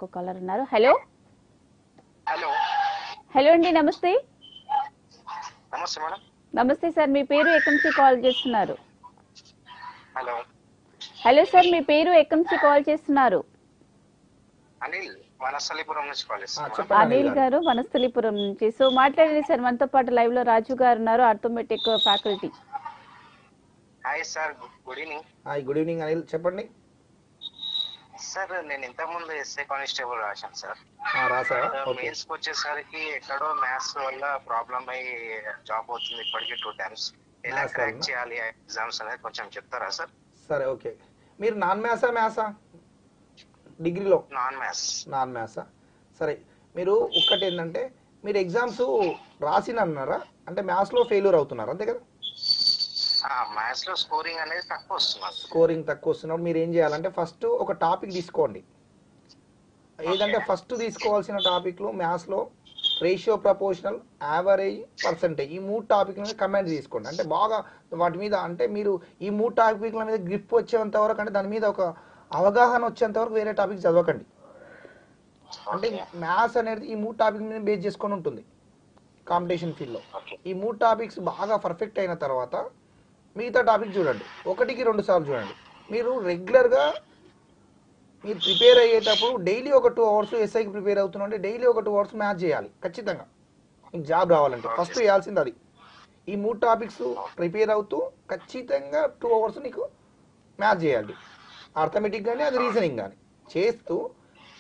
ఇంకొక కాలర్ ఉన్నారు. Hello hello hello అండి, నమస్తే. నమస్తే మేడం. నమస్తే సార్, మీ పేరు ఎక్కడి నుంచి కాల్ చేస్తున్నారు? హలో హలో సార్, మీ పేరు ఎక్కడి నుంచి కాల్ చేస్తున్నారు? అనిల్, వనస్థలిపురం నుంచి కాల్ చేస్తున్నాను. చెప్పండి అనిల్ గారు, వనస్థలిపురం నుంచి. సో మాట్లాడండి సార్, మనతో పాటు లైవ్ లో రాజు గారు ఉన్నారు, arithmetic faculty. Hi sir, good evening. Hi, good evening Anil, చెప్పండి సార్. నేను ఇంతకుముందు ఎస్ఐ కానిస్టేబుల్ రాశాను సార్. రాసారా? మెయిన్స్ వచ్చేసరికి ఎక్కడో మ్యాథ్స్ వల్ల ప్రాబ్లం అయ్యి జాబ్ అవుతుంది ఇప్పటికీ 2 times. ఎలా క్రాక్ చేయాలి ఎగ్జామ్స్ అనేది కొంచెం చెప్తారా సార్? సరే, ఓకే. మీరు నాన్ మ్యాథ్సా డిగ్రీలో? నాన్ మ్యాథ్సా. సరే, మీరు ఒక్కటి ఏంటంటే మీరు ఎగ్జామ్స్ రాసినన్నారా అంటే మ్యాథ్స్లో ఫెయిల్యూర్ అవుతున్నారు అంతే కదా? మ్యాథ్స్ లో స్కోరింగ్ అనేది తక్కువ వస్తున్నారు. స్కోరింగ్ తక్కువ వస్తున్నప్పుడు మీరు ఏం చేయాలంటే ఫస్ట్ ఒక టాపిక్ తీసుకోండి. ఏదంటే ఫస్ట్ తీసుకోవాల్సిన టాపిక్లు మ్యాథ్స్లో రేషియో, ప్రపోర్షనల్, యావరేజ్, పర్సంటేజ్, ఈ 3 టాపిక్ల మీద కమెంట్ తీసుకోండి. అంటే బాగా వాటి మీద అంటే మీరు ఈ 3 టాపిక్ల మీద గ్రిప్ వచ్చేంత వరకు, అంటే దాని మీద ఒక అవగాహన వచ్చేంత వరకు వేరే టాపిక్ చదవకండి. అంటే మ్యాథ్స్ అనేది ఈ 3 టాపిక్ మీద బేస్ చేసుకొని ఉంటుంది కాంపిటీషన్ ఫీల్డ్లో. ఈ 3 టాపిక్స్ బాగా పర్ఫెక్ట్ అయిన తర్వాత మిగతా టాపిక్ చూడండి, 1కి 2 సార్లు చూడండి. మీరు రెగ్యులర్గా మీరు ప్రిపేర్ అయ్యేటప్పుడు డైలీ ఒక 2 hours ఎస్ఐకి ప్రిపేర్ అవుతున్నాంటే డైలీ ఒక 2 hours మ్యాథ్స్ చేయాలి ఖచ్చితంగా. మీకు జాబ్ రావాలంటే ఫస్ట్ చేయాల్సింది అది. ఈ 3 టాపిక్స్ ప్రిపేర్ అవుతూ ఖచ్చితంగా 2 hours నీకు మ్యాథ్స్ చేయాలి. అర్థమెటిక్ కానీ అది రీజనింగ్ కానీ చేస్తూ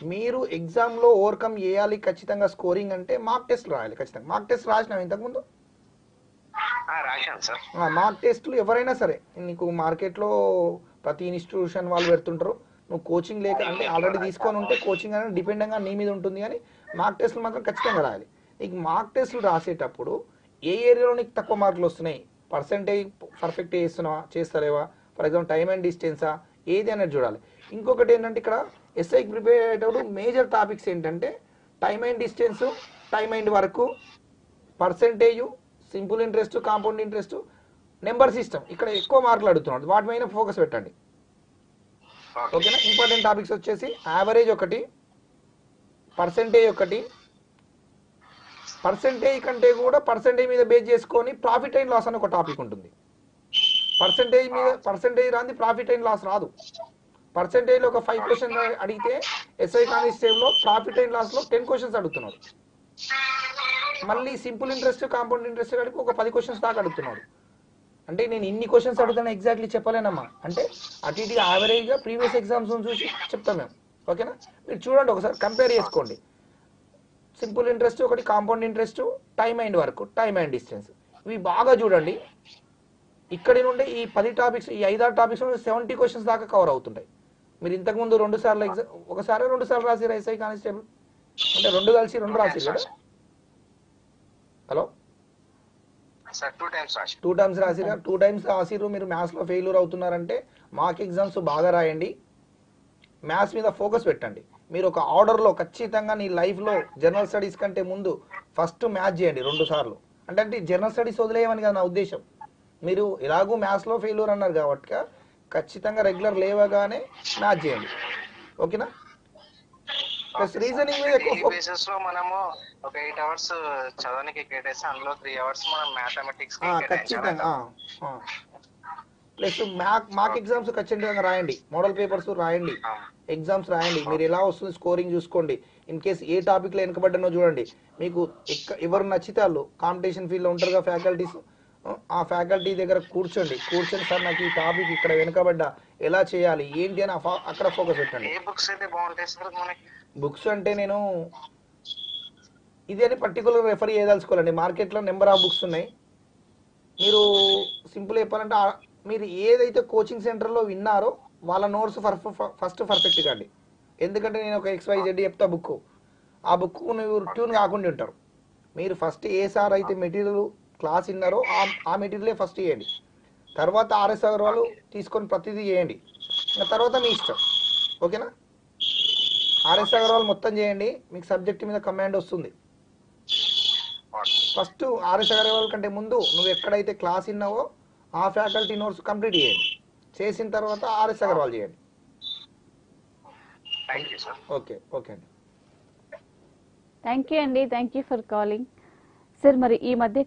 మీరు ఎగ్జామ్లో ఓవర్కమ్ చేయాలి ఖచ్చితంగా. స్కోరింగ్ అంటే మార్క్ టెస్ట్ రాయాలి ఖచ్చితంగా. మార్క్ టెస్ట్ రాసినావు ఇంతకుముందు? మార్క్ టెస్ట్లు ఎవరైనా సరే, నీకు మార్కెట్లో ప్రతి ఇన్స్టిట్యూషన్ వాళ్ళు పెడుతుంటారు. నువ్వు కోచింగ్ లేక అంటే ఆల్రెడీ తీసుకొని ఉంటే కోచింగ్ అనేది డిపెండెంట్గా నీ మీద ఉంటుంది, కానీ మార్క్ టెస్ట్లు మాత్రం ఖచ్చితంగా రాయాలి. నీకు మార్క్ టెస్ట్లు రాసేటప్పుడు ఏ ఏరియాలో నీకు తక్కువ మార్కులు వస్తున్నాయి, పర్సెంటేజ్ పర్ఫెక్ట్ చేస్తలేవా, ఫర్ ఎగ్జాంపుల్ టైమ్ అండ్ డిస్టెన్సా, ఏది అనేది చూడాలి. ఇంకొకటి ఏంటంటే ఇక్కడ ఎస్ఐకి ప్రిపేర్ అయ్యేటప్పుడు మేజర్ టాపిక్స్ ఏంటంటే time and distance, time and work, percentage, simple interest, compound interest, number system. ఇక్కడ ఎక్కువ మార్కులు అడుగుతున్నాడు, వాటి మీద ఫోకస్ పెట్టండి ఓకేనా. ఇంపార్టెంట్ టాపిక్స్ వచ్చేసి యావరేజ్ ఒకటి, పర్సెంటేజ్ ఒకటి. పర్సెంటేజ్ కంటే కూడా పర్సెంటేజ్ మీద బేస్ చేసుకొని ప్రాఫిట్ అండ్ లాస్ అని ఒక టాపిక్ ఉంటుంది. పర్సెంటేజ్ మీద పర్సెంటేజ్ రాంది ప్రాఫిట్ అండ్ లాస్ రాదు. పర్సెంటేజ్లో ఒక 5 questions అడిగితే ఎస్ఐ కానిస్టేబుల్లో ప్రాఫిట్ అండ్ లాస్లో 10 questions అడుగుతున్నాడు. మళ్ళీ సింపుల్ ఇంట్రెస్ట్, కాంపౌండ్ ఇంట్రెస్ట్ కలిపి ఒక 10 questions దాకా అడుగుతున్నాడు. అంటే నేను ఇన్ని క్వశ్చన్స్ అడుగుతాను ఎగ్జాక్ట్లీ చెప్పలేనమ్మా, అంటే అటు ఇటు యావరేజ్గా ప్రీవియస్ ఎగ్జామ్స్ చూసి చెప్తాం మేము ఓకేనా. మీరు చూడండి ఒకసారి కంపేర్ చేసుకోండి. సింపుల్ ఇంట్రెస్ట్ ఒకటి, compound interest, time and work, time and distance, ఇవి బాగా చూడండి. ఇక్కడి నుండి ఈ 10 టాపిక్స్, ఈ 5-6 టాపిక్స్ 70 questions దాకా కవర్ అవుతుంటాయి. మీరు ఇంతకుముందు 2 సార్లు ఎగ్జామ్, ఒకసారి 2 సార్లు రాసిరు ఎస్ఐ కానిస్టేబుల్ అంటే 2 కలిసి 2 రాసిరు కదా? Hello, 2 times రాసిరా? 2 times రాసిరు. మీరు మ్యాథ్స్లో ఫెయిల్యూర్ అవుతున్నారంటే మార్క్ ఎగ్జామ్స్ బాగా రాయండి, మ్యాథ్స్ మీద ఫోకస్ పెట్టండి. మీరు ఒక ఆర్డర్లో ఖచ్చితంగా నీ లైఫ్లో జనరల్ స్టడీస్ కంటే ముందు ఫస్ట్ మ్యాథ్స్ చేయండి 2 సార్లు. అంటే జనరల్ స్టడీస్ వదిలేయమని కదా నా ఉద్దేశం. మీరు ఎలాగూ మ్యాథ్స్లో ఫెయిల్యూర్ అన్నారు కాబట్టి ఖచ్చితంగా రెగ్యులర్ లేవగానే మ్యాథ్స్ చేయండి ఓకేనా. ప్లస్ రీజనింగ్ మీద ఎక్కువ బేసిస్ లో మనము ఒక 8 hours చదవడానికి కేటాయిస్తే అందులో 3 hours మనం మ్యాథమెటిక్స్ కి ఖచ్చితంగా. ప్లస్ మార్క్ ఎగ్జామ్స్ ఖచ్చితంగా రాయండి, మోడల్ పేపర్స్ రాయండి, ఎగ్జామ్స్ రాయండి. మీరు ఎలా వస్తుంది స్కోరింగ్ చూసుకోండి. ఇన్ కేసు ఏ టాపిక్లో వెనకబడ్డానో చూడండి. మీకు ఎవరు నచ్చితే వాళ్ళు కాంపిటీషన్ ఫీల్డ్లో ఉంటారుగా ఫ్యాకల్టీస్, ఆ ఫ్యాకల్టీ దగ్గర కూర్చొని సార్ నాకు ఈ టాపిక్ ఇక్కడ వెనకబడ్డా ఎలా చేయాలి ఏంటి అని అక్కడ ఫోకస్ పెట్టండి. బుక్స్ అంటే నేను ఇది అని పర్టికులర్ రెఫర్ చేయదలుచుకోవాలండి. మార్కెట్లో నెంబర్ ఆఫ్ బుక్స్ ఉన్నాయి. మీరు సింపుల్ చెప్పాలంటే మీరు ఏదైతే కోచింగ్ సెంటర్లో విన్నారో వాళ్ళ నోట్స్ ఫస్ట్ పర్ఫెక్ట్ కండి. ఎందుకంటే నేను ఒక XYZ చెప్తా బుక్, ఆ బుక్ నువ్వు ట్యూన్ కాకుండా ఉంటారు. మీరు ఫస్ట్ ఏ సార్ అయితే మెటీరియల్ క్లాస్ విన్నారో ఆ మెటీరియలే ఫస్ట్ చేయండి. తర్వాత RS అగర్వాల్ తీసుకొని ప్రతిదీ చేయండి, తర్వాత మీ ఇష్టం ఓకేనా. RS అగర్వాల్ మొత్తం చేయండి, మీకు సబ్జెక్ట్ మీద కమాండ్ వస్తుంది. ఫస్ట్ RS అగర్వాల్ కంటే ముందు నువ్వు ఎక్కడైతే క్లాస్ విన్నావో ఆ ఫ్యాకల్టీ నోట్స్ కంప్లీట్ చేయండి. చేసిన తర్వాత RS అగర్వాల్ చేయండి. Thank you sir. Okay okay అండి. థ్యాంక్ యూ అండి, thank you for calling. Sir మరి ఈ మధ్య